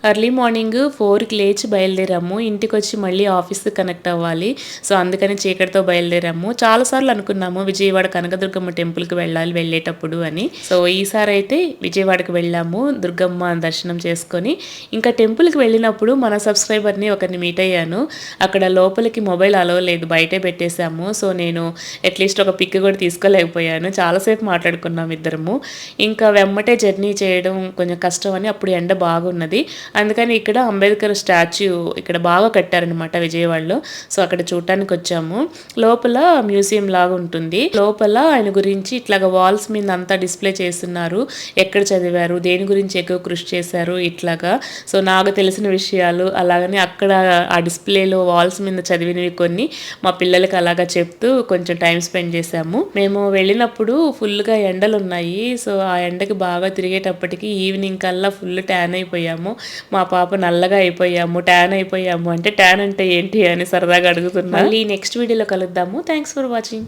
Early morning 4కి లేచి బయలుదేరాము. ఇంటికొచ్చి మళ్ళీ ఆఫీస్‌కి కనెక్ట్ అవ్వాలి. సో, అందుకని చీకటితో బయలుదేరాము. చాలాసార్లు అనుకున్నాము విజయవాడ కనకదుర్గమ్మ టెంపుల్‌కి వెళ్ళాలి వెళ్ళేటప్పుడు అని. సో, ఈసారైతే విజయవాడకి వెళ్ళాము. దుర్గమ్మ దర్శనం చేసుకొని, ఇంకా టెంపుల్‌కి వెళ్ళినప్పుడు మన సబ్స్క్రైబర్‌ని ఒకరిని మీట్ అయ్యాను. అక్కడ లోపలికి మొబైల్ అలో లేదు. బయటే పెట్టేసాము. సో, నేను అట్‌లీస్ట్ ఒక పిక్ కూడా తీసుకోలేకపోయాను. చాలాసేపు మాట్లాడుకున్నాం ఇద్దరము. ఇంకా వెమ్మటే జర్నీ చేయడం కొంచెం కష్టం అని అప్పుడు ఎండ బాగున్నది. అందుకని ఇక్కడ అంబేద్కర్ స్టాచ్యూ ఇక్కడ బాగా కట్టారనమాట విజయవాడలో. సో, అక్కడ చూడటానికి వచ్చాము. లోపల మ్యూజియం లాగా ఉంటుంది. లోపల ఆయన గురించి ఇట్లాగా వాల్స్ మీద అంతా డిస్ప్లే చేస్తున్నారు. ఎక్కడ చదివారు, దేని గురించి ఎక్కువ కృషి చేశారు ఇట్లాగా. సో, నాకు తెలిసిన విషయాలు అలాగని అక్కడ ఆ డిస్ప్లేలో వాల్స్ మీద చదివినవి కొన్ని మా పిల్లలకి అలాగా చెప్తూ కొంచెం టైం స్పెండ్ చేశాము. మేము వెళ్ళినప్పుడు ఫుల్గా ఎండలు ఉన్నాయి. సో, ఆ ఎండకి బాగా తిరిగేటప్పటికి ఈవినింగ్ కల్లా ఫుల్ ట్యాన్ అయిపోయాము. మా పాప నల్లగా అయిపోయాము, ట్యాన్ అయిపోయాము అంటే ట్యాన్ అంటే ఏంటి అని సరదాగా అడుగుతున్నా. మళ్ళీ నెక్స్ట్ వీడియోలో కలుద్దాము. Thanks for watching.